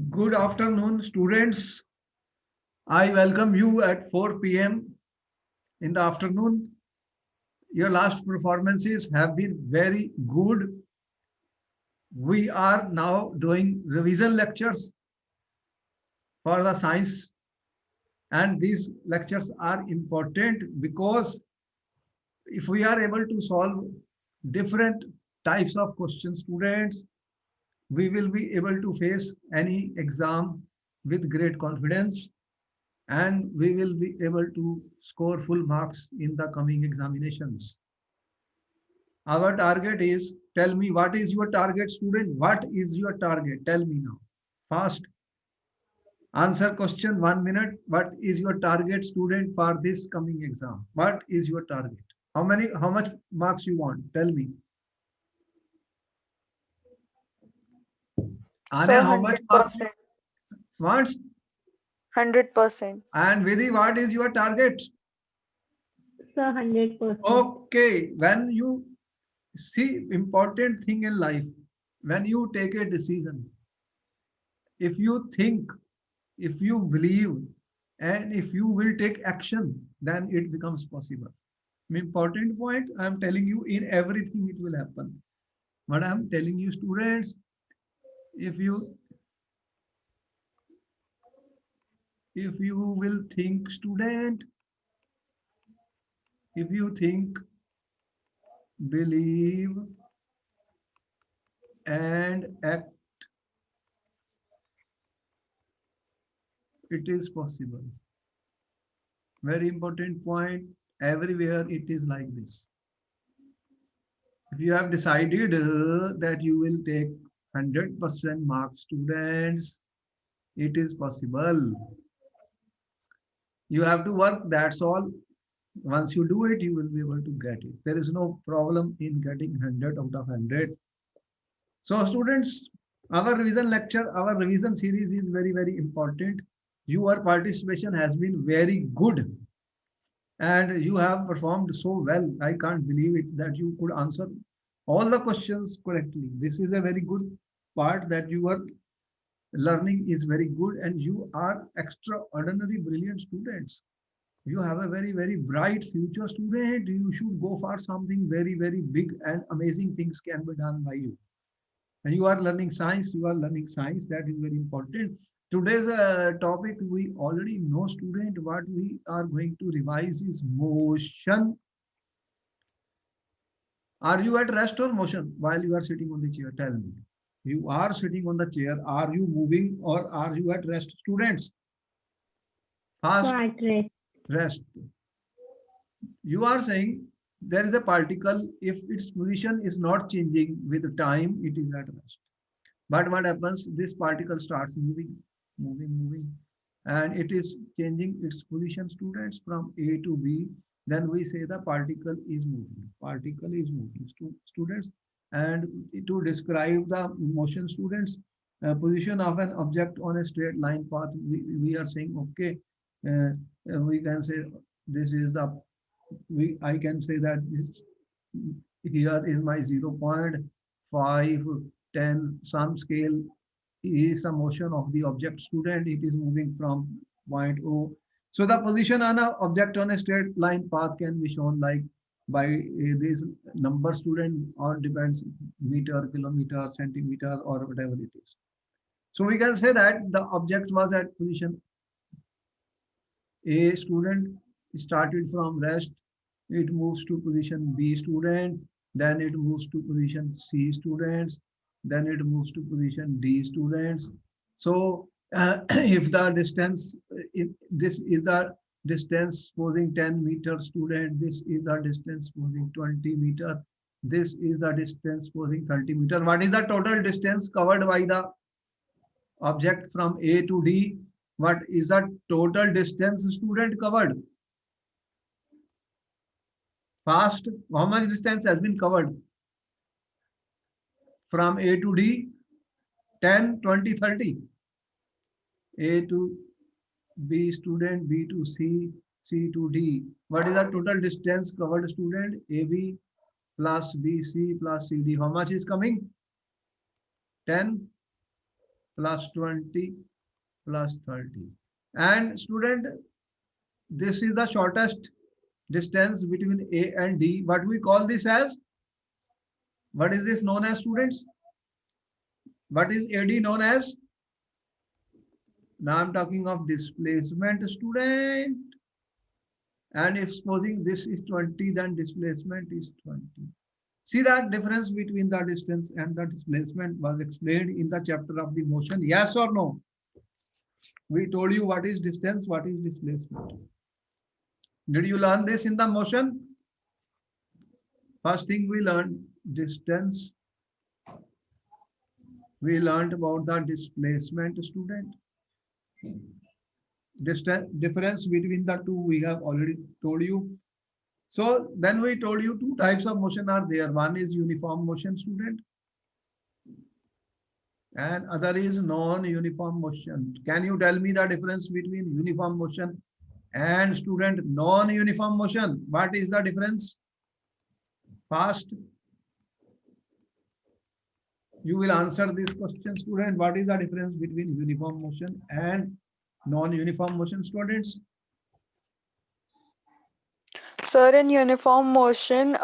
Good afternoon, students. I welcome you at 4 p.m. in the afternoon. Your last performances have been very good. We are now doing revision lectures for the science, and these lectures are important because if we are able to solve different types of questions, students, we will be able to face any exam with great confidence, and we will be able to score full marks in the coming examinations. Our target is, tell me, what is your target, student? What is your target? Tell me now. Fast. Answer question 1 minute. What is your target, student, for this coming exam? What is your target? How much marks you want? Tell me. Anya, Sir, how much marks you 100%. want? 100%. And Vidhi, what is your target? Sir, 100%. Okay, when you see important thing in life, when you take a decision, if you think, if you believe, and if you will take action, then it becomes possible. Important point, I am telling you, in everything it will happen. But I am telling you, students, if you if you will think, student, if you think, believe, and act, it is possible. Very important point. Everywhere it is like this. If you have decided that you will take 100% marks, students, it is possible. You have to work, that's all. Once you do it, you will be able to get it. There is no problem in getting 100 out of 100. So students, our revision lecture, our revision series is very, very important. Your participation has been very good and you have performed so well. I can't believe it that you could answer all the questions correctly. This is a very good part, that your learning is very good and you are extraordinary brilliant students. You have a very, very bright future, student. You should go for something very, very big, and amazing things can be done by you. And you are learning science, you are learning science, that is very important. Today's topic, we already know, student. What we are going to revise is motion. Are you at rest or motion while you are sitting on the chair? Tell me. You are sitting on the chair. Are you moving or are you at rest, students? So Fast at rest. rest. You are saying there is a particle, if its position is not changing with time, it is at rest. But what happens? This particle starts moving, and it is changing its position, students, from A to B. Then we say the particle is moving. Particle is moving, students. And to describe the motion, students, position of an object on a straight line path, we are saying, okay, we can say this is the, I can say that this here is my 0.5, 10, some scale is a motion of the object, student. It is moving from point O. So the position on an object on a straight line path can be shown like by this number, student, or depends meter, kilometer, centimeter, or whatever it is. So we can say that the object was at position A, student, started from rest, it moves to position B, student, then it moves to position C, students, then it moves to position D, students. So if the distance, if this is the distance supposing 10 meter, student, this is the distance supposing 20 meter, this is the distance supposing 30 meter. What is the total distance covered by the object from A to D? What is the total distance, student, covered? Fast. How much distance has been covered from A to D? 10, 20, 30. A to B, student, B to C, C to D. What is the total distance covered, student? AB plus BC plus CD. How much is coming? 10, plus 20 plus 30. And student, this is the shortest distance between A and D. What we call this as? What is this known as, students? What is AD known as? Now I'm talking of displacement, student. And if supposing this is 20, then displacement is 20. See that difference between the distance and the displacement was explained in the chapter of the motion. Yes or no? We told you what is distance, what is displacement. Did you learn this in the motion? First thing we learned distance. We learned about the displacement, student. Distance difference between the two we have already told you. So then we told you two types of motion are there. One is uniform motion, student, and other is non-uniform motion. Can you tell me the difference between uniform motion and, student, non-uniform motion? What is the difference? Fast. You will answer this question, student. What is the difference between uniform motion and non-uniform motion, students? Sir, in uniform motion,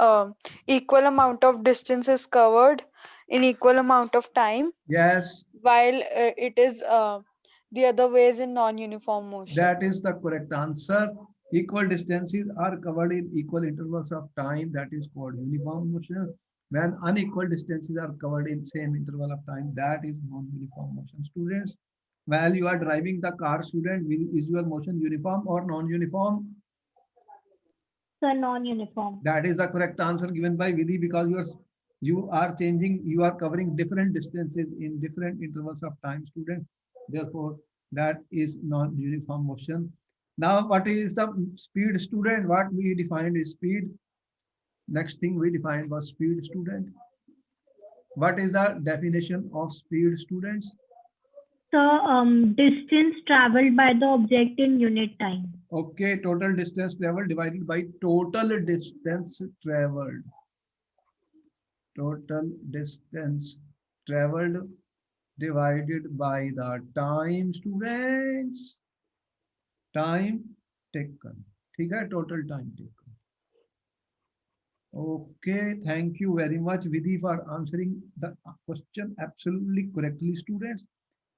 equal amount of distance is covered in equal amount of time, Yes, while it is the other ways in non-uniform motion. that is the correct answer. Equal distances are covered in equal intervals of time. That is called uniform motion. When unequal distances are covered in same interval of time, that is non-uniform motion. Students, while you are driving the car, student, is your motion uniform or non-uniform? Sir, non-uniform. That is the correct answer given by Vidhi, because you are changing, you are covering different distances in different intervals of time, student. Therefore, that is non-uniform motion. Now, what is the speed, student? What we defined is speed. Next thing we defined was speed, student. What is the definition of speed, students? So, distance traveled by the object in unit time. Okay, total distance traveled divided by total distance traveled. Total distance traveled divided by the time, students. Time taken. ठीक है, total time taken. Okay, thank you very much, Vidhi, for answering the question absolutely correctly, students.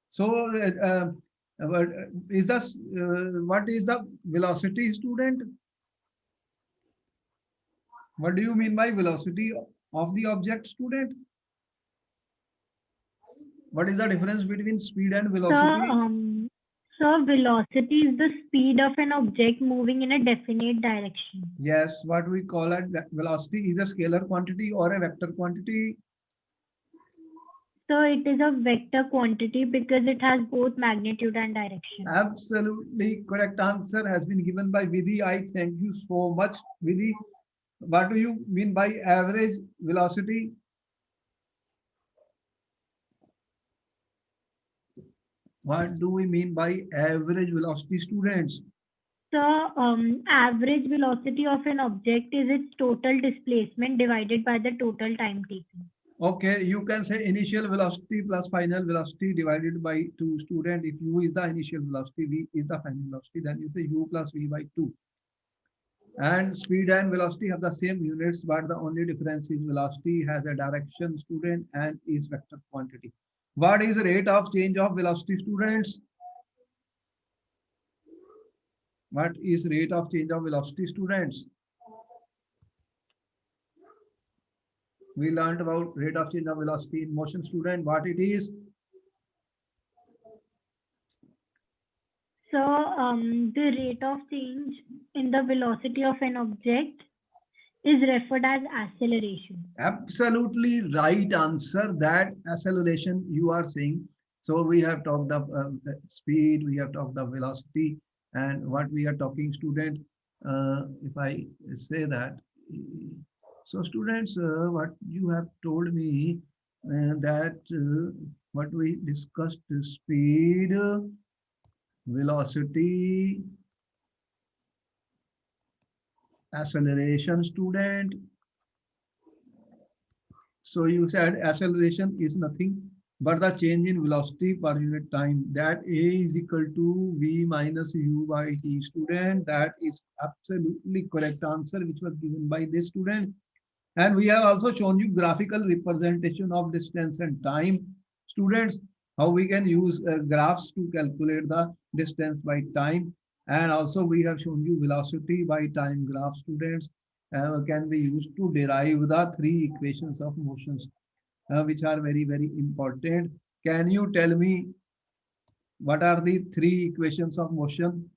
So, is this what is the velocity, student? What do you mean by velocity of the object, student? What is the difference between speed and velocity? So velocity is the speed of an object moving in a definite direction. Yes, what we call it velocity is a scalar quantity or a vector quantity. So it is a vector quantity because it has both magnitude and direction. Absolutely correct answer has been given by Vidhi. I thank you so much, Vidhi. What do you mean by average velocity? What do we mean by average velocity, students? So average velocity of an object is its total displacement divided by the total time taken. Okay, you can say initial velocity plus final velocity divided by 2, student. If u is the initial velocity, v is the final velocity, then you say u plus v by 2. And speed and velocity have the same units, but the only difference is velocity has a direction, student, and is vector quantity. What is the rate of change of velocity, students? What is rate of change of velocity, students? We learned about rate of change of velocity in motion, student. What it is? So the rate of change in the velocity of an object is referred as acceleration. Absolutely right answer. That acceleration you are saying. So we have talked of speed, we have talked of velocity, and what we are talking, student. If I say that, so students, what you have told me that what we discussed speed, velocity, acceleration, student. So you said acceleration is nothing but the change in velocity per unit time, that A is equal to V minus U by T. Student, that is absolutely correct answer which was given by this student. And we have also shown you graphical representation of distance and time. Students, how we can use graphs to calculate the distance by time. And also we have shown you velocity by time graph. Students, can be used to derive the three equations of motions, which are very, very important. Can you tell me what are the three equations of motion?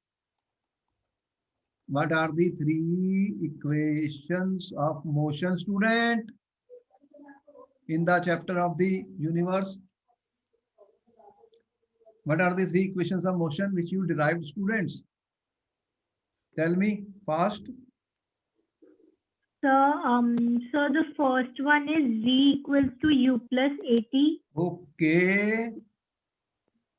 What are the three equations of motion, student, in the chapter of the universe? What are the three equations of motion which you derived, students? Tell me fast. So the first one is V equals to U plus AT. Okay.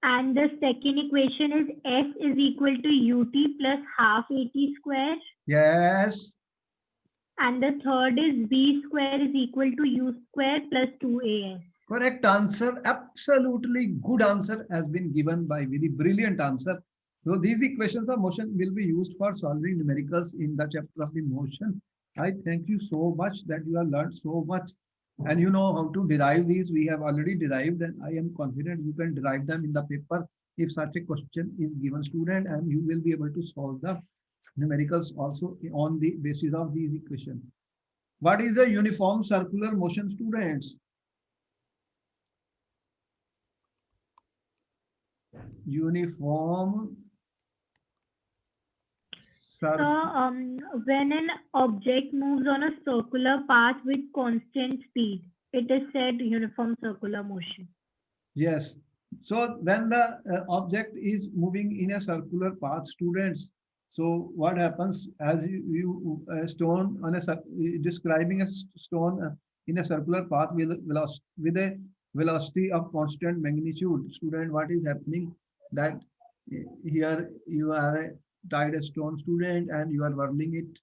And the second equation is S is equal to UT plus half AT square. Yes. And the third is V square is equal to U square plus 2AS. Correct answer. Absolutely good answer has been given by very brilliant answer. So these equations of motion will be used for solving numericals in the chapter of the motion. I thank you so much that you have learned so much and you know how to derive these. We have already derived and I am confident you can derive them in the paper if such a question is given, student, and you will be able to solve the numericals also on the basis of these equations. What is a uniform circular motion, students? Uniform So when an object moves on a circular path with constant speed, it is said uniform circular motion. Yes. So when the object is moving in a circular path, students, so what happens as you stone on a describing a stone in a circular path with a velocity of constant magnitude, student, what is happening that here you are a tied a stone, student, and you are whirling it.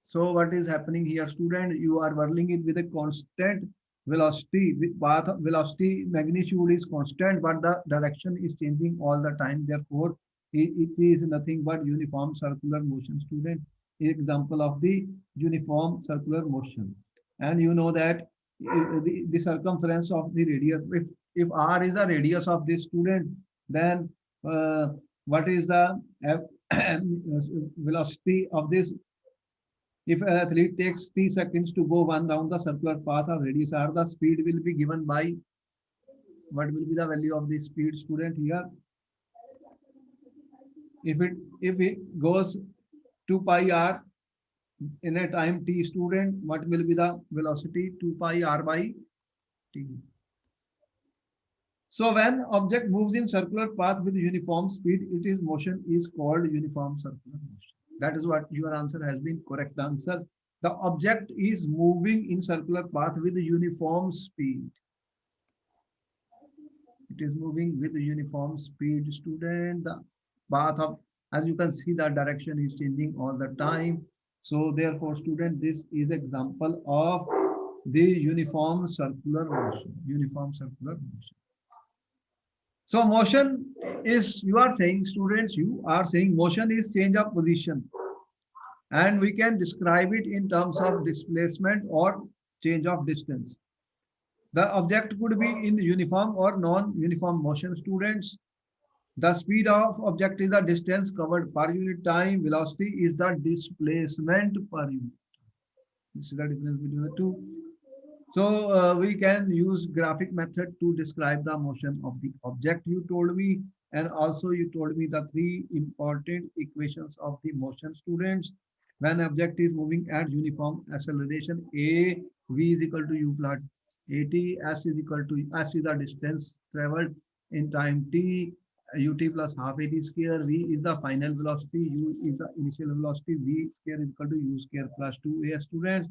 So what is happening here, student? You are whirling it with a constant velocity. With path velocity magnitude is constant, but the direction is changing all the time. Therefore, it is nothing but uniform circular motion, student. Example of the uniform circular motion. And you know that the circumference of the radius, if r is the radius of this student, then what is the velocity of this? If an athlete takes 3 seconds to go one down the circular path of radius r, the speed will be given by, what will be the value of the speed, student, here? If it goes 2 pi r in a time t, student, what will be the velocity? 2 pi r by t. So when object moves in circular path with uniform speed, it is motion is called uniform circular motion. That is what your answer has been correct answer. The object is moving in circular path with uniform speed. It is moving with uniform speed, student. The path of, as you can see, the direction is changing all the time. So therefore, student, this is example of the uniform circular motion. Uniform circular motion. So motion is, you are saying, students, you are saying motion is change of position. And we can describe it in terms of displacement or change of distance. The object could be in uniform or non-uniform motion, students. The speed of object is the distance covered per unit time. Velocity is the displacement per unit. This is the difference between the two. So we can use graphic method to describe the motion of the object, you told me, and also you told me the three important equations of the motion, students. When object is moving at uniform acceleration, a v is equal to u plus at, s is equal to, s is the distance traveled in time t, ut plus half at square, v is the final velocity, u is the initial velocity, v square is equal to u square plus 2a, students.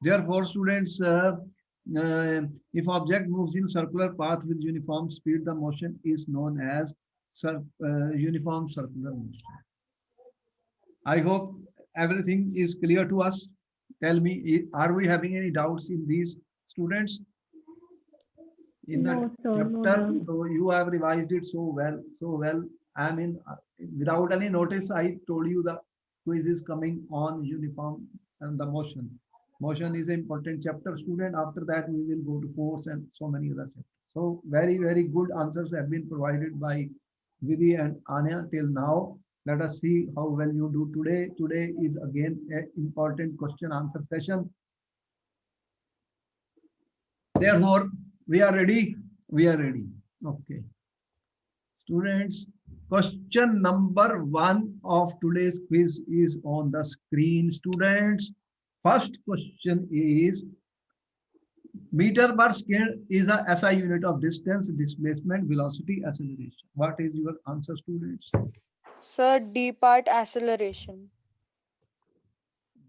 Therefore, students, if object moves in circular path with uniform speed, the motion is known as uniform circular motion. I hope everything is clear to us Tell me, are we having any doubts in these students? In the No, sir, no chapter, doubt. so you have revised it so well, so well. I mean, without any notice, I told you the quiz is coming on uniform and the motion. Motion is an important chapter, student. After that, we will go to force and so many other chapters. So very, very good answers have been provided by Vidhi and Anya till now. Let us see how well you do today. Today is again an important question answer session. Therefore, we are ready. We are ready. Okay. Students, question number 1 of today's quiz is on the screen. Students, first question is meter per second is a SI unit of distance, displacement, velocity, acceleration. What is your answer, students? Sir, D part acceleration.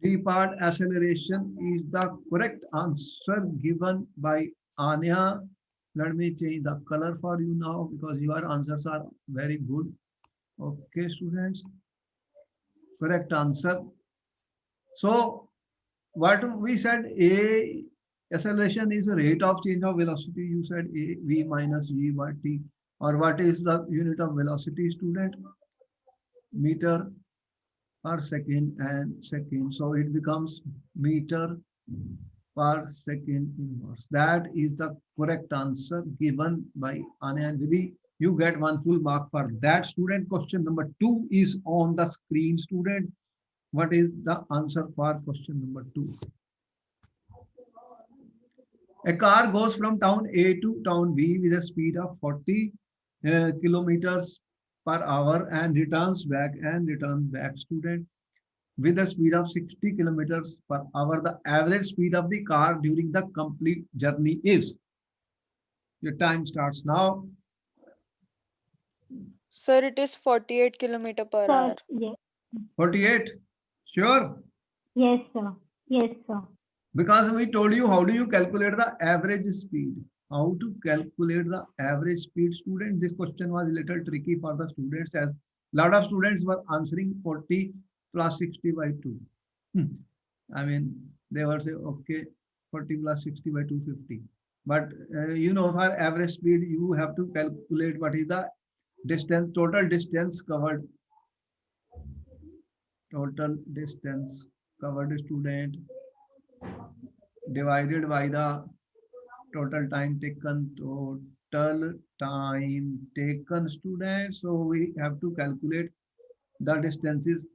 D part acceleration is the correct answer given by Anya. Let me change the color for you now because your answers are very good. Okay, students, correct answer. So what we said, A acceleration is a rate of change of velocity. You said A v minus v by t. Or what is the unit of velocity, student? Meter per second and second. So it becomes meter per second inverse. That is the correct answer given by Anya and Vidhi. You get one full mark for that, student. Question number 2 is on the screen, student. What is the answer for question number 2? A car goes from town A to town B with a speed of 40 kilometers per hour and returns back, student, with a speed of 60 kilometers per hour. The average speed of the car during the complete journey is. Your time starts now. Sir, it is 48 kilometer per hour. Sir, yes, 48. Sure. yes, sir. Yes, sir. Because we told you how do you calculate the average speed. How to calculate the average speed, student? This question was a little tricky for the students as a lot of students were answering 40 plus 60 by 2. I mean, they were say, okay, 40 plus 60 by 250. But for average speed, you have to calculate what is the distance, total distance covered, student, divided by the total time taken, student. So we have to calculate the distances.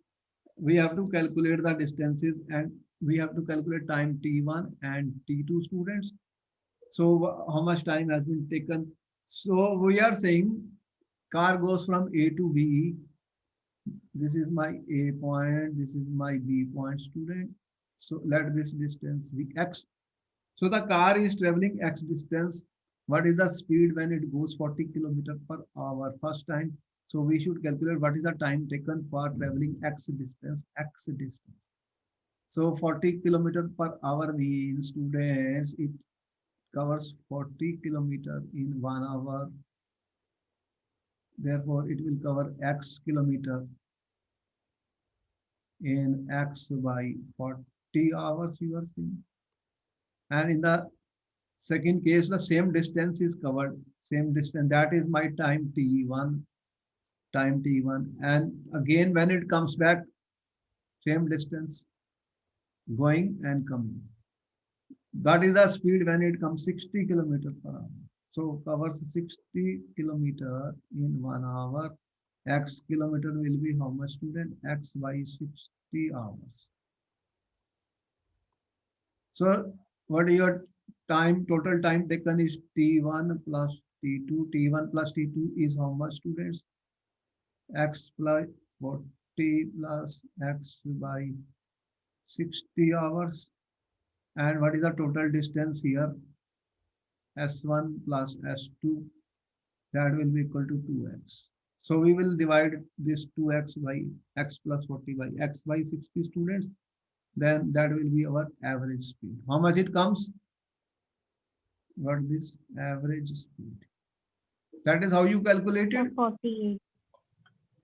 We have to calculate the distances and we have to calculate time t1 and t2, students. So how much time has been taken? So we are saying car goes from A to B. This is my A point, this is my B point, student. So let this distance be x. So the car is traveling x distance. What is the speed when it goes 40 kilometers per hour first time? So we should calculate what is the time taken for traveling x distance. So 40 kilometers per hour means, students, it covers 40 kilometers in 1 hour. Therefore, it will cover x kilometer in x by 40 hours, you are seeing. And in the second case, the same distance is covered, same distance. That is my time t1, And again, when it comes back, same distance going and coming. That is the speed when it comes 60 kilometers per hour. So covers 60 kilometer in 1 hour. X kilometer will be how much, student? X by 60 hours. So what your time, total time taken is t1 plus t2. T1 plus t2 is how much, students? X plus 40 plus x by 60 hours. And what is the total distance here? S1 plus S2, that will be equal to 2x. So we will divide this 2x by x plus 40 by x by 60, students. Then that will be our average speed. How much it comes? What this average speed? That is how you calculate Sir, it. 48.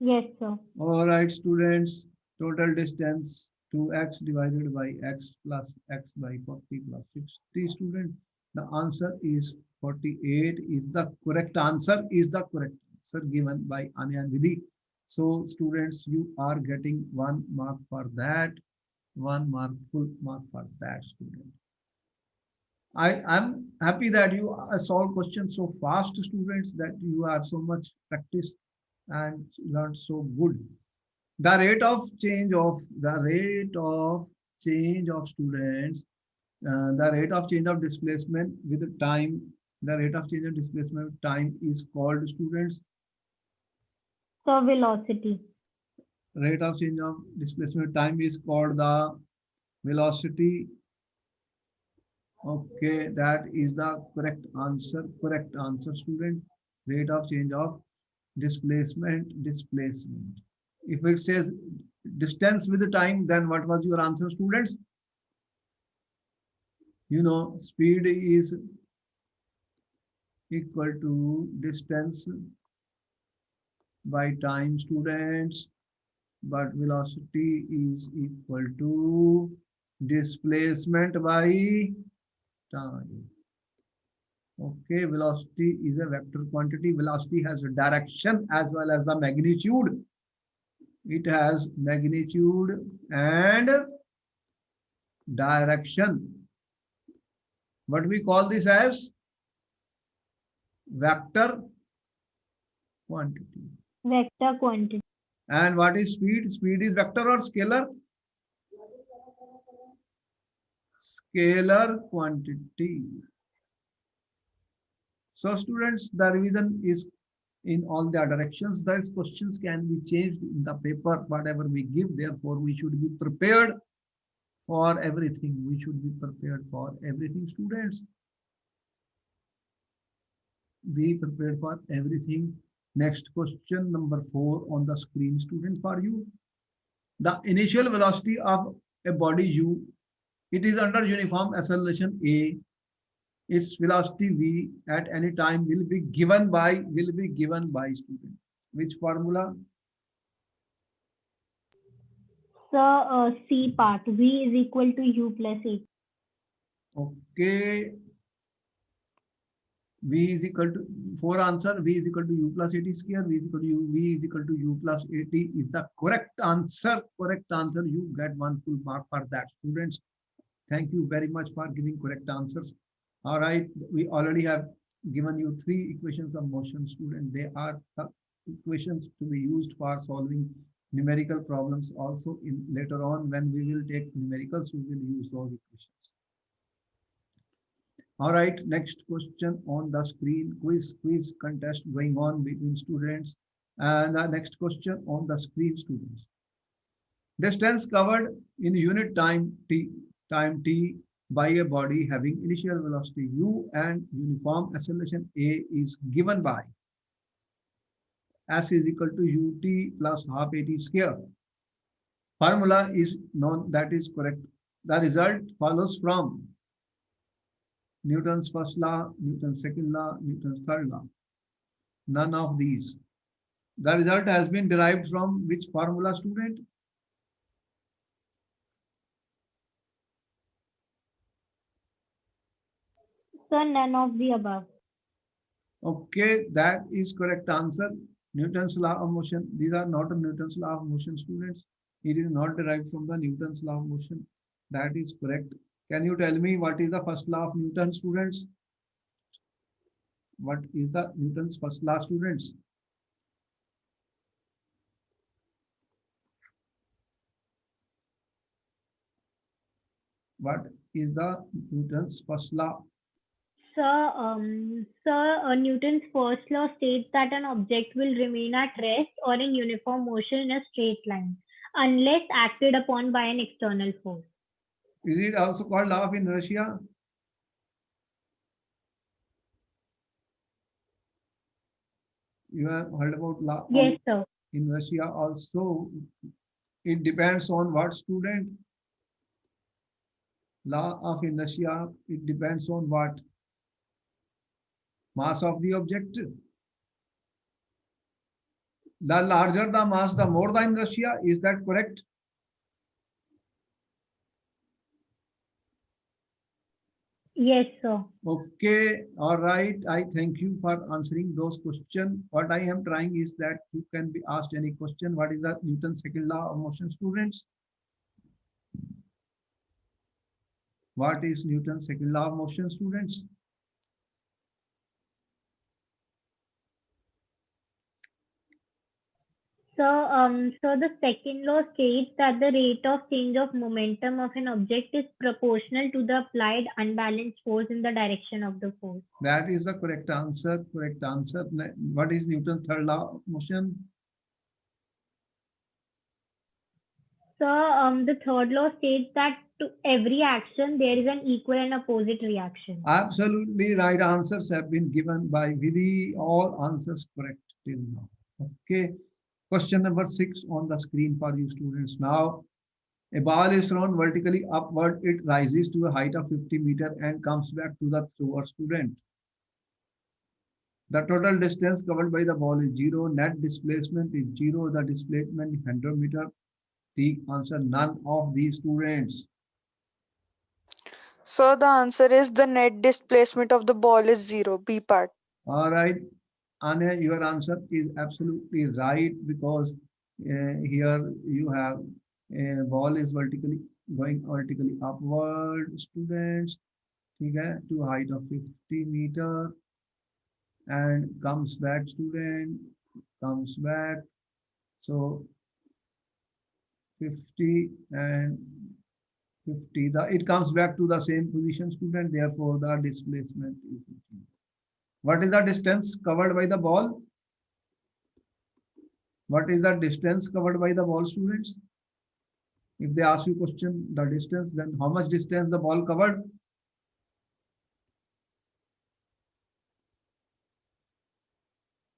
Yes, sir. All right, students. Total distance 2x divided by x plus x by 40 plus 60 student. The answer is 48 is the correct answer, is the correct answer given by Anya and Vidhi. So students, you are getting 1 mark for that, 1 mark, full mark for that student. I am happy that you solve questions so fast, students, that you have so much practice and learned so good. The rate of change of students, the rate of change of displacement with time, the rate of change of displacement with time is called, students, So velocity. rate of change of displacement with time is called the velocity. Okay, that is the correct answer, student. Rate of change of displacement. If it says distance with the time, then what was your answer, students? You know, speed is equal to distance by time, students, but velocity is equal to displacement by time. Okay, velocity is a vector quantity. Velocity has a direction as well as the magnitude. It has magnitude and direction. What we call this as vector quantity. Vector quantity. And what is speed? Speed is vector or scalar? Scalar quantity. So students, the revision is in all the directions. Those questions can be changed in the paper, whatever we give. Therefore, we should be prepared for everything. We should be prepared for everything, students. Be prepared for everything. Next question, number 4 on the screen, student, for you. The initial velocity of a body U, it is under uniform acceleration A. Its velocity V at any time will be given by student. Which formula? So C part. V is equal to U plus A. Okay. V is equal to, for answer, V is equal to U plus 80 square, V is equal to U, V is equal to U plus 80 is the correct answer. Correct answer. You get 1 full mark for that, students. Thank you very much for giving correct answers. All right, we already have given you 3 equations of motion, student. They are the equations to be used for solving numerical problems also in later on when we will take numericals, we will use those equations. All right, next question on the screen, quiz contest going on between students. And the next question on the screen, students. Distance covered in unit time t by a body having initial velocity u and uniform acceleration a is given by s is equal to ut plus half at square. Formula is known, that is correct. The result follows from Newton's first law, Newton's second law, Newton's third law. None of these. The result has been derived from which formula, student? So none of the above. Okay, that is correct answer. Newton's law of motion. These are not Newton's law of motion, students. It is not derived from the Newton's law of motion. That is correct. Can you tell me what is the first law of Newton, students? What is the Newton's first law, students? What is the Newton's first law? Newton's first law states that an object will remain at rest or in uniform motion in a straight line unless acted upon by an external force. Is it also called law of inertia? You have heard about law Yes, of sir. inertia also. It depends on what, student? Law of inertia, it depends on what? Mass of the object. The larger the mass, the more the inertia. Is that correct? Yes, sir. Okay, all right. I thank you for answering those questions. What I am trying is that you can be asked any question. What is the Newton's second law of motion, students? What is Newton's second law of motion, students? So the second law states that the rate of change of momentum of an object is proportional to the applied unbalanced force in the direction of the force. That is the correct answer. Correct answer. What is Newton's third law of motion? So the third law states that to every action there is an equal and opposite reaction. Absolutely right answers have been given by Vidhi. All answers correct till now. Okay. Question number 6 on the screen for you students. Now, a ball is thrown vertically upward. It rises to a height of 50 meters and comes back to the thrower student. The total distance covered by the ball is 0. Net displacement is 0. The displacement is 100 meters. The answer none of these students. So the answer is the net displacement of the ball is 0, B part. All right, Anya, your answer is absolutely right because here you have a ball is going vertically upward, students, okay, to a height of 50 meters and comes back, student, comes back. So 50 and 50, it comes back to the same position, student, therefore the displacement is 0. What is the distance covered by the ball? What is the distance covered by the ball, students? If they ask you question, the distance, then how much distance the ball covered?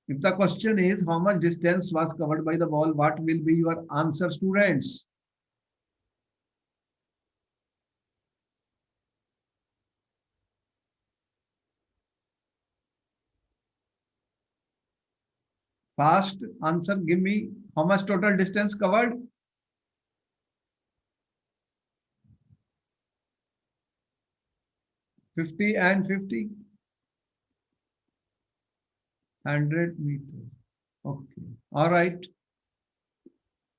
If the question is how much distance was covered by the ball, what will be your answer, students? Fast answer, give me how much total distance covered? Fifty and 50. 100 meters. Okay. All right.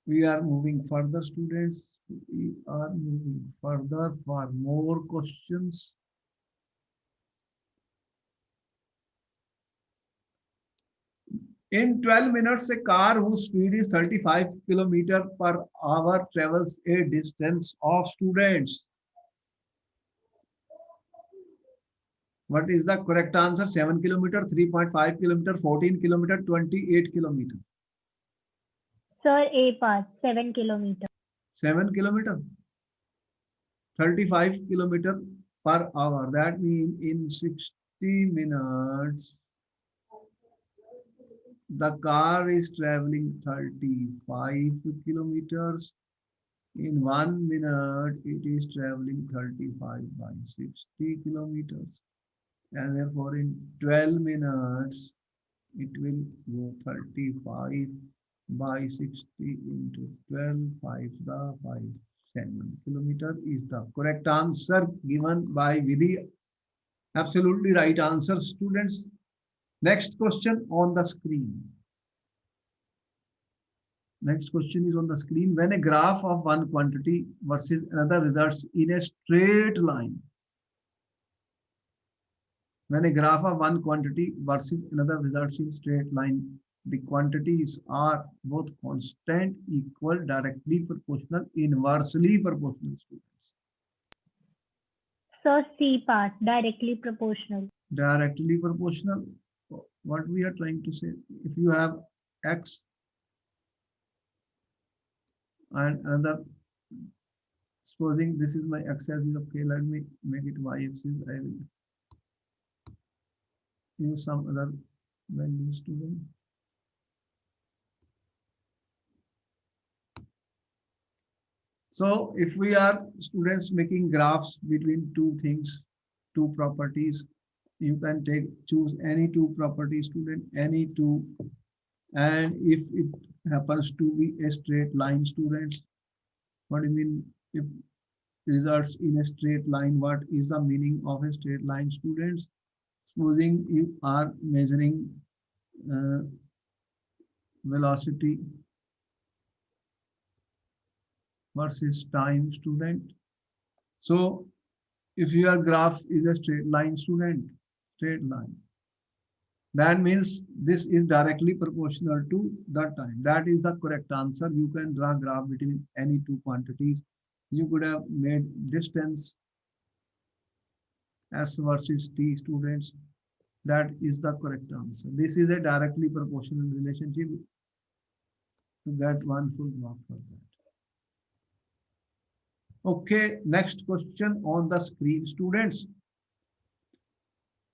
We are moving further, students. We are moving further for more questions. In 12 minutes, a car whose speed is 35 kilometers per hour travels a distance of, students. What is the correct answer? 7 kilometer, 3.5 kilometer, 14 kilometer, 28 kilometer. Sir, A part, 7 kilometers. 7 kilometer, 35 kilometer per hour. That means in 60 minutes, the car is traveling 35 kilometers. In 1 minute, it is traveling 35 by 60 kilometers. And therefore, in 12 minutes, it will go 35 by 60 into 12, 5 the 5, 7 kilometer is the correct answer given by Vidhi. Absolutely right answer, students. Next question on the screen. Next question is on the screen. When a graph of one quantity versus another results in a straight line. When a graph of one quantity versus another results in straight line, the quantities are both constant, equal, directly proportional, inversely proportional, students. Sir, C part, directly proportional. Directly proportional. What we are trying to say, if you have x and another, supposing this is my x-axis, okay, let me make it y-axis. I will use some other values to them. So if we are students making graphs between two things, two properties, you can choose any two properties, student, any two. And if it happens to be a straight line, students, what do you mean? If results in a straight line. What is the meaning of a straight line, students? Supposing you are measuring uh, velocity versus time, student. So if your graph is a straight line, student, straight line, that means this is directly proportional to the time. That is the correct answer. You can draw graph between any two quantities. You could have made distance S versus T, students. That is the correct answer. This is a directly proportional relationship. To get one full mark for that. Okay, next question on the screen, students.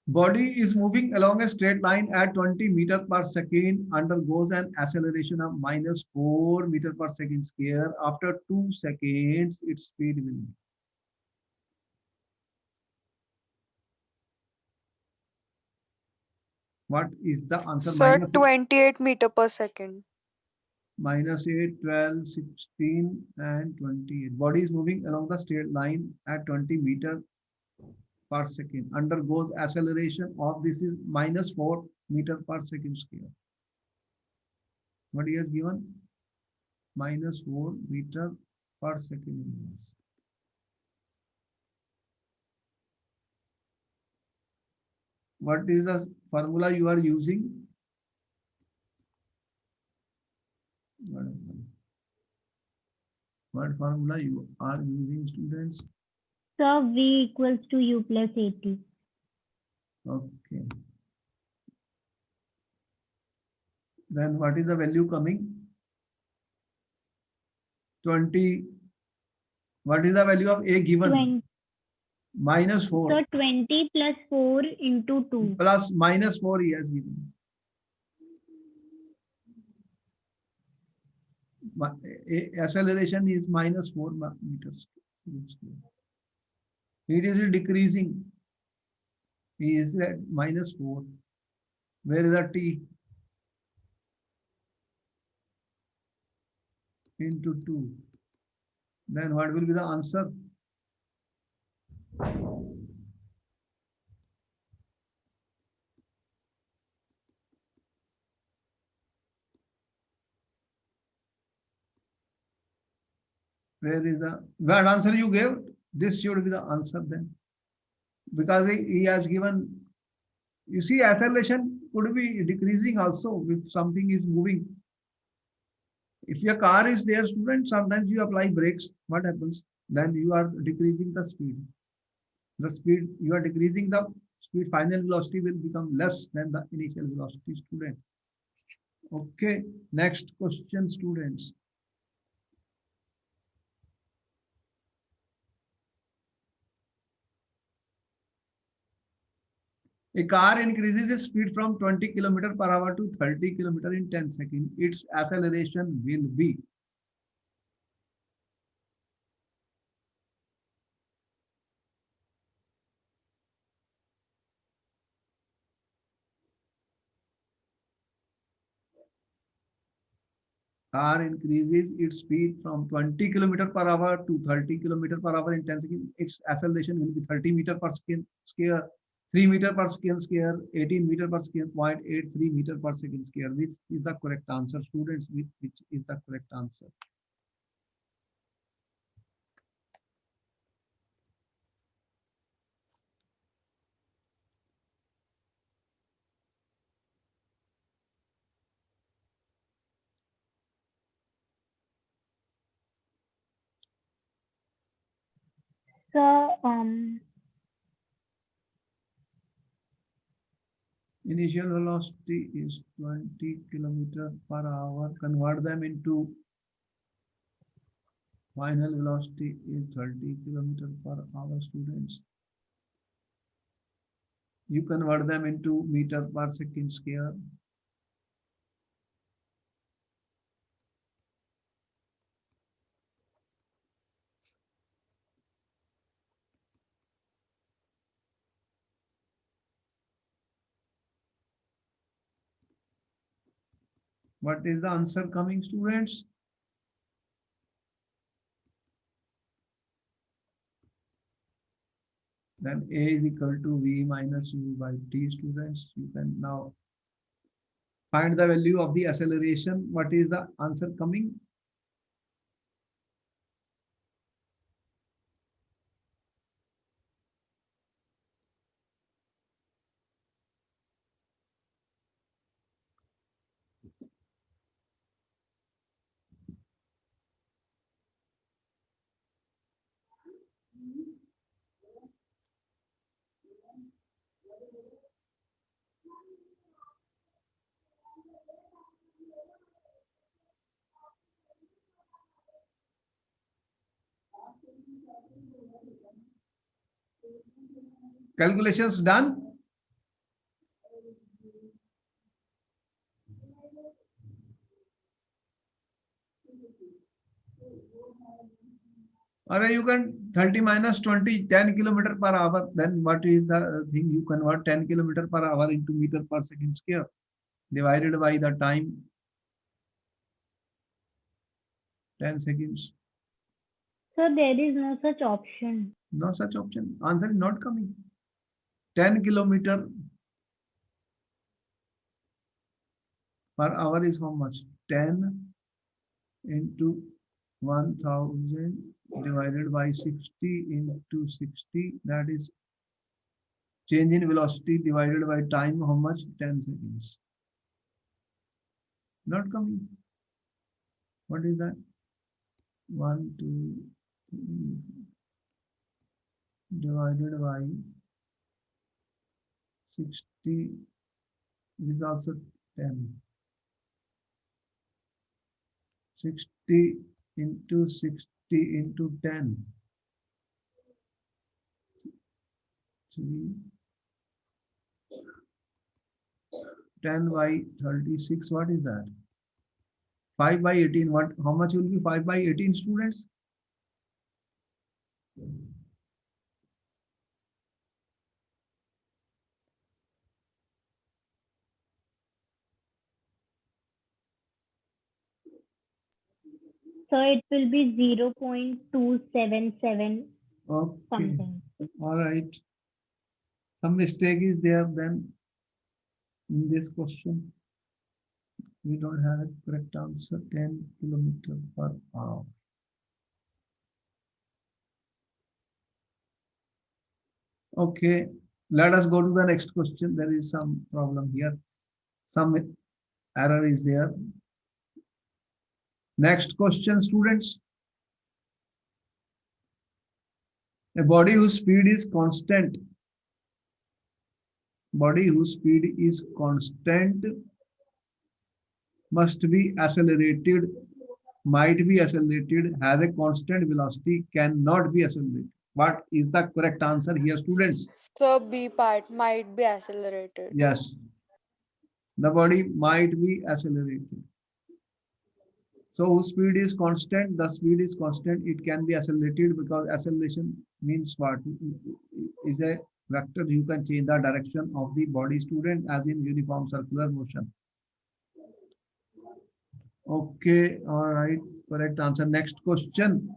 Body is moving along a straight line at 20 meter per second, undergoes an acceleration of -4 meter per second square. After 2 seconds, its speed will be. What is the answer? Sir, 28 meter per second. -8, 12, 16, and 28. Body is moving along the straight line at 20 meter per second, undergoes acceleration of this is -4 meter per second square. What he has given? -4 meter per second inverse. What is the formula you are using? What formula you are using, students? So V equals to U plus AT. Okay. Then what is the value coming? 20. What is the value of A given? 20. -4. So 20 plus 4 into 2. Plus -4 he has given. Acceleration is -4 meters. It is decreasing. He is at -4. Where is the T? Into 2. Then what will be the answer? Where is the what answer you gave? This should be the answer then. Because he has given, you see, acceleration could be decreasing also if something is moving. If your car is there, student, sometimes you apply brakes. What happens? Then you are decreasing the speed. The speed, you are decreasing the speed, final velocity will become less than the initial velocity, student. Okay, next question, students. A car increases its speed from 20 km per hour to 30 km in 10 seconds. Its acceleration will be. Car increases its speed from 20 km per hour to 30 km per hour in 10 seconds. Its acceleration will be 30 meter per second square, 3 meter per second square, 18 meter per second, 0.83 meter per second square. Which is the correct answer, students? Which is the correct answer? So Initial velocity is 20 km per hour. Convert them into final velocity is 30 km per hour, students. You convert them into meter per second square. What is the answer coming, students? Then A is equal to V minus U by T. Students, you can now find the value of the acceleration. What is the answer coming? Calculations done? Or you can 30 minus 20, 10 kilometer per hour. Then what is the thing? You convert 10 kilometer per hour into meter per second square divided by the time 10 seconds. So there is no such option. No such option. Answer is not coming. 10 kilometer per hour is how much? 10 into 1000 divided by 60 into 60. That is change in velocity divided by time. How much? 10 seconds. Not coming. What is that? 1, 2, 3 divided by 60 is also 10. 60 into 60 into 10. 3. 10 by 36. What is that? 5 by 18. What? How much will be 5 by 18, students? So it will be 0.277 Okay. something. All right. Some mistake is there then in this question. We don't have a correct answer. 10 kilometers per hour. Okay. Let us go to the next question. There is some problem here. Some error is there. Next question, students. A body whose speed is constant. Body whose speed is constant must be accelerated, might be accelerated, has a constant velocity, cannot be accelerated. What is the correct answer here, students? So B part might be accelerated. Yes. The body might be accelerated. So whose speed is constant? The speed is constant. It can be accelerated because acceleration means what? Is a vector. You can change the direction of the body, student, as in uniform circular motion. Okay, all right. Correct answer. Next question.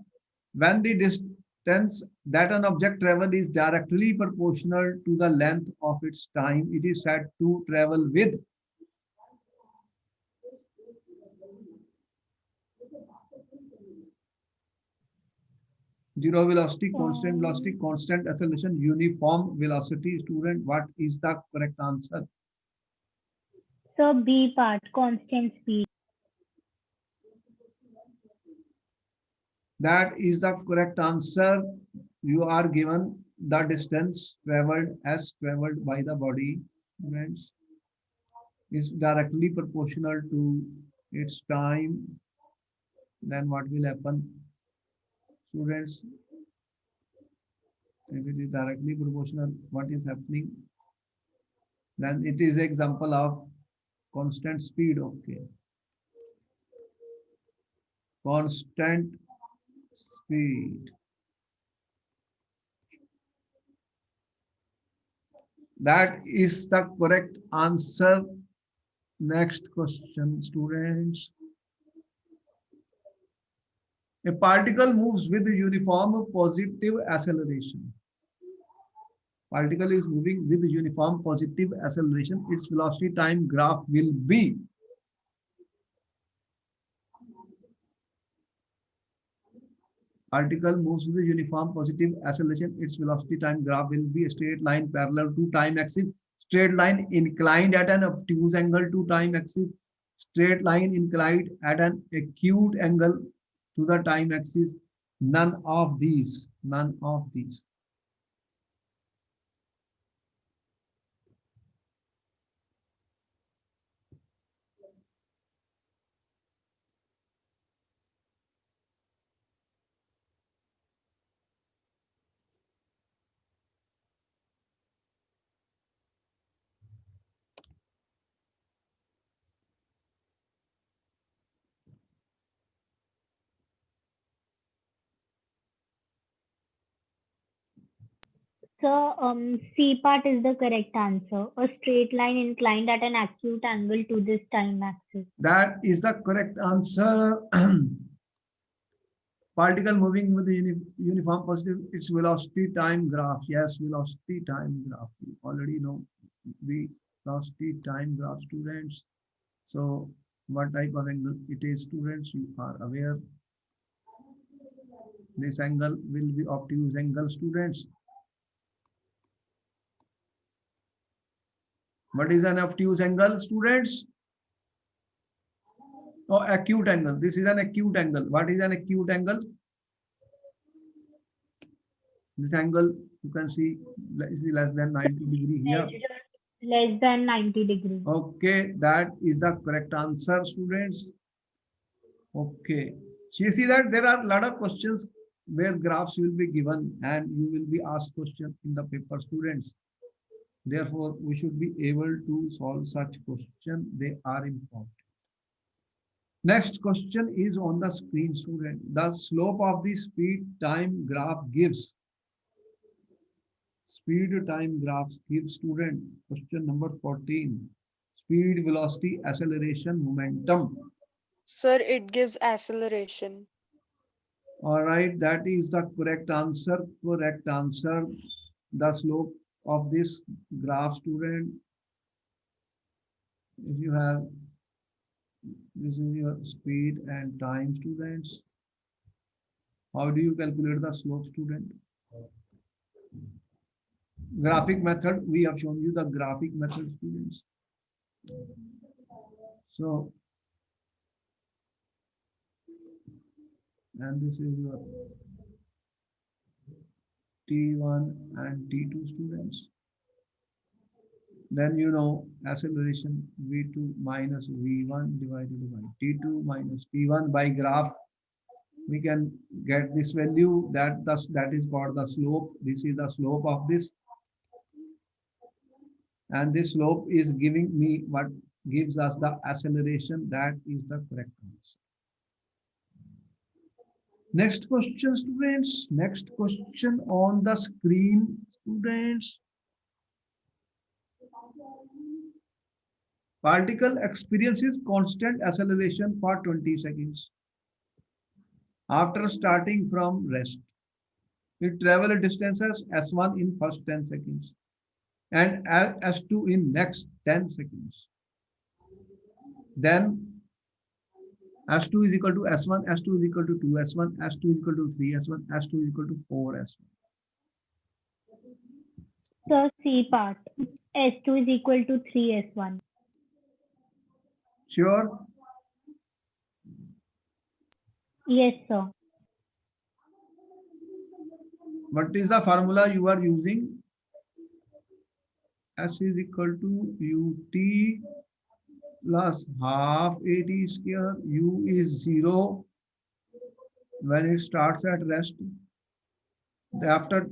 When the distance that an object travels is directly proportional to the length of its time, it is said to travel with. Zero velocity, constant acceleration, uniform velocity. Student, what is the correct answer? So B part, constant speed. That is the correct answer. You are given the distance traveled as traveled by the body, students, is directly proportional to its time. Then what will happen? Students, if it is directly proportional, what is happening? Then it is example of constant speed. Okay. Constant speed. That is the correct answer. Next question, students. A particle moves with uniform positive acceleration. particle is moving with uniform positive acceleration, its velocity time graph will be. Particle moves with uniform positive acceleration, its velocity time graph will be a straight line parallel to time axis, straight line inclined at an obtuse angle to time axis, straight line inclined at an acute angle to the time axis. None of these. None of these. So, C part is the correct answer. A straight line inclined at an acute angle to this time axis. That is the correct answer. Particle moving with uniform positive, its velocity time graph. Yes, velocity time graph. We already know the velocity time graph, students. So what type of angle it is, students, you are aware. This angle will be obtuse angle, students. What is an obtuse angle, students? Oh, acute angle. This is an acute angle. What is an acute angle? This angle you can see is less than 90 degree here. Less than 90 degrees. Okay, that is the correct answer, students. Okay, so you see that there are a lot of questions where graphs will be given and you will be asked questions in the paper, students. Therefore, we should be able to solve such questions. They are important. Next question is on the screen, student. The slope of the speed time graph gives. Speed time graphs give, student. Question number 14. Speed, velocity, acceleration, momentum. Sir, it gives acceleration. All right, that is the correct answer. Correct answer. The slope of this graph, student. If you have, this is your speed and time, students. How do you calculate the slope, student? Graphic method. We have shown you the graphic method, students. So, and this is your T1 and T2, students. Then you know acceleration V2 minus V1 divided by T2 minus T1 by graph. We can get this value that is called the slope. This is the slope of this. And this slope is giving me what gives us the acceleration. That is the correct answer. Next question, students. Next question on the screen, students. Particle experiences constant acceleration for 20 seconds. After starting from rest, it travels distances S1 in first 10 seconds and S2 in next 10 seconds. Then S2 is equal to S1, S2 is equal to 2S1, S2 is equal to 3S1, S2 is equal to 4S1. So C part. S2 is equal to 3S1. Sure? Yes, sir. What is the formula you are using? S is equal to UT plus half AT square. U is 0 when it starts at rest. After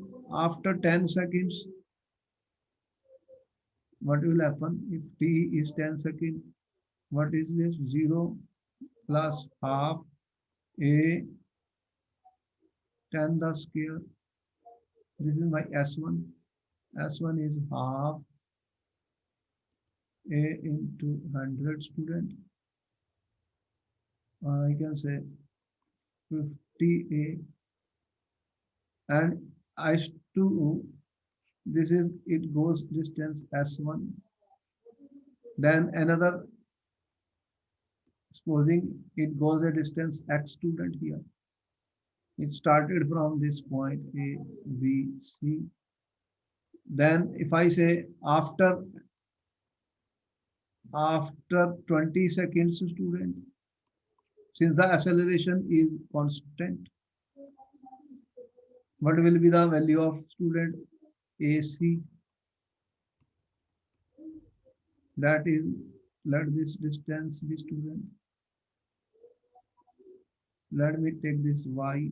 10 seconds, what will happen if T is 10 seconds? What is this? 0 plus half A 10 the square. This is my S1. S1 is half A into 100, student. I can say 50A, and S2 This is, it goes distance S1. Then another, supposing it goes a distance X student here. It started from this point A, B, C. Then if I say after 20 seconds student, since the acceleration is constant, what will be the value of student AC? That is, let this distance be student. Let me take this Y,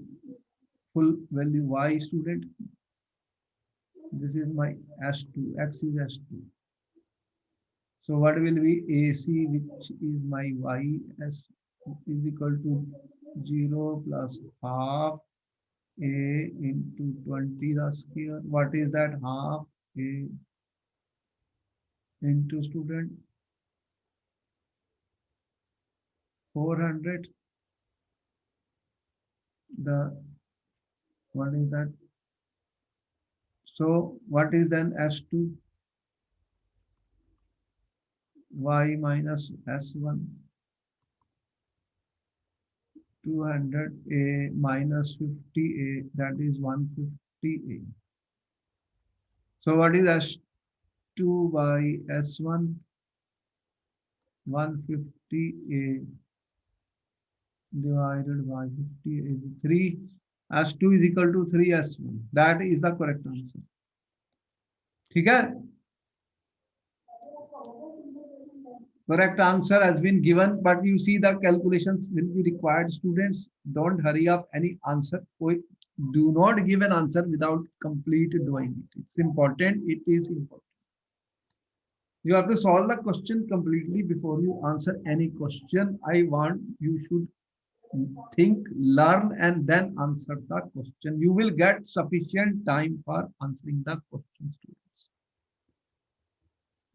full value Y student. This is my S2, X is S2. So what will be AC, which is my Y, S is equal to 0 plus half A into 20 the square. What is that? Half A into student 400. The what is that? So what is then S2? Y minus S1. 200A minus 50A, that is 150A. So what is S2 by S1? 150A divided by 50 is 3. S2 is equal to 3S1. That is the correct answer. ठीक है? Correct answer has been given, but you see the calculations will be required. Students, don't hurry up any answer. Do not give an answer without complete doing it. It's important. It is important. You have to solve the question completely before you answer any question. I want you should think, learn, and then answer the question. You will get sufficient time for answering the question, students.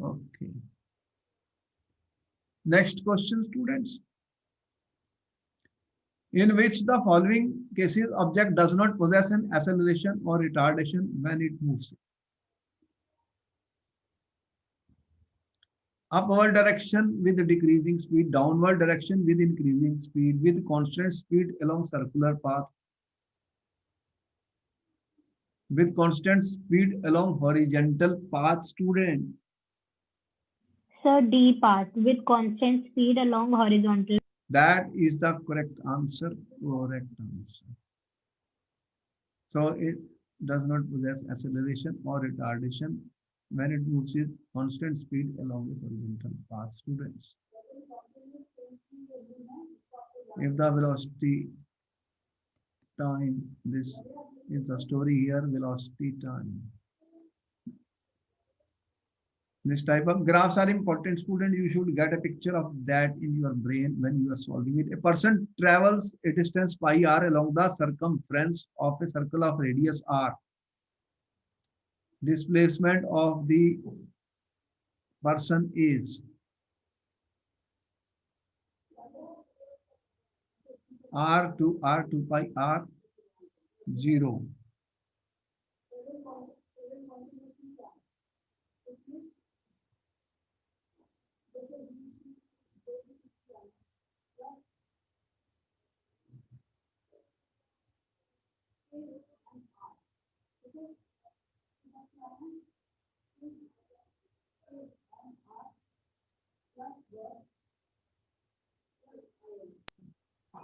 Okay. Next question, students. In which the following cases object does not possess an acceleration or retardation when it moves? Upward direction with decreasing speed, downward direction with increasing speed, with constant speed along circular path, with constant speed along horizontal path, student. So D part, with constant speed along horizontal. That is the correct answer. Correct answer. So it does not possess acceleration or retardation when it moves with constant speed along the horizontal path, students. If the velocity time, this is the story here, velocity time. This type of graphs are important, student. You should get a picture of that in your brain when you are solving it. A person travels a distance pi r along the circumference of a circle of radius r. Displacement of the person is r to pi r 0.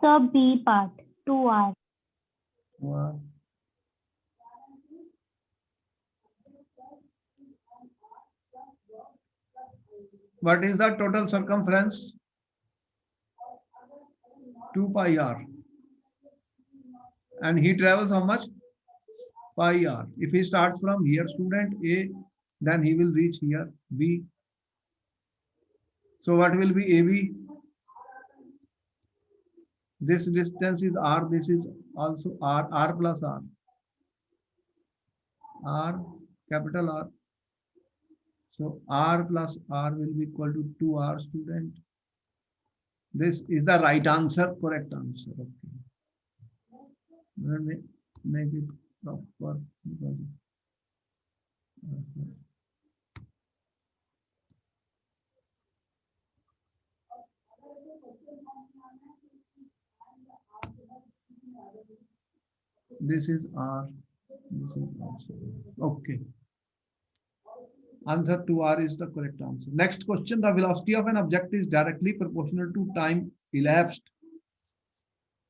So B part, 2R. What is the total circumference? 2 pi r. And he travels how much? Pi r. If he starts from here, student A, then he will reach here B. So what will be AB? This distance is r. This is also r. R plus r. R, capital R. So r plus r will be equal to 2r, student. This is the right answer, correct answer. Okay. Let me make it proper because This is R. This is also okay. Answer to R is the correct answer. Next question: the velocity of an object is directly proportional to time elapsed.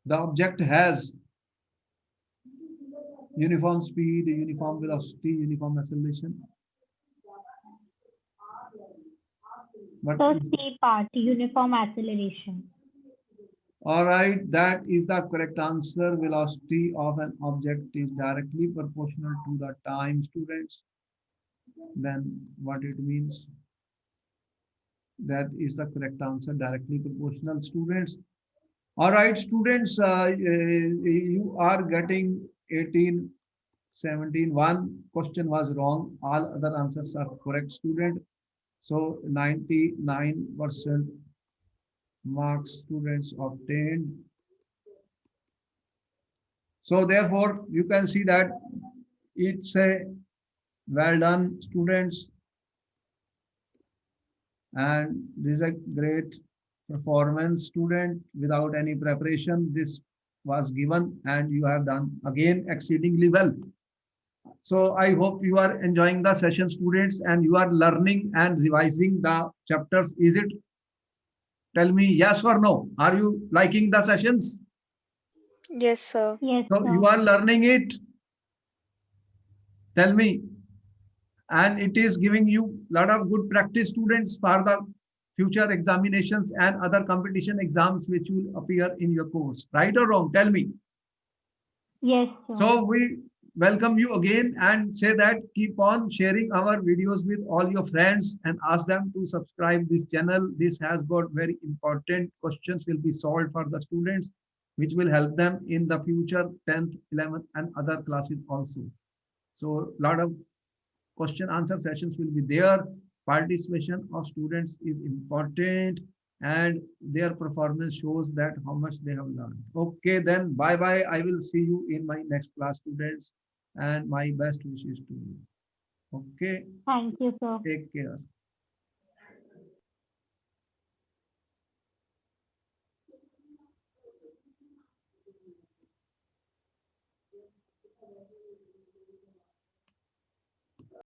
The object has uniform speed, uniform velocity, uniform acceleration. But So C part, uniform acceleration. all right, that is the correct answer. Velocity of an object is directly proportional to the time, students. Then what it means? That is the correct answer, directly proportional, students. All right, students, you are getting 18, 17. One question was wrong. All other answers are correct, student. So 99% marks students obtained. So therefore, you can see that it's a well done, students. And this is a great performance, student. Without any preparation, this was given and you have done again exceedingly well. So I hope you are enjoying the session, students, and you are learning and revising the chapters. Is it? Tell me yes or no. Are you liking the sessions? Yes, sir. Yes, So you sir. are learning it. Tell me. And it is giving you a lot of good practice, students, for the future examinations and other competition exams which will appear in your course. Right or wrong? Tell me. Yes, sir. So we welcome you again and say that keep on sharing our videos with all your friends and ask them to subscribe this channel. This has got very important questions will be solved for the students, which will help them in the future 10th, 11th and other classes also. So a lot of question answer sessions will be there. Participation of students is important and their performance shows that how much they have learned. Okay, then bye bye. I will see you in my next class, students, and my best wishes to you. Okay, Thank you, sir. take care.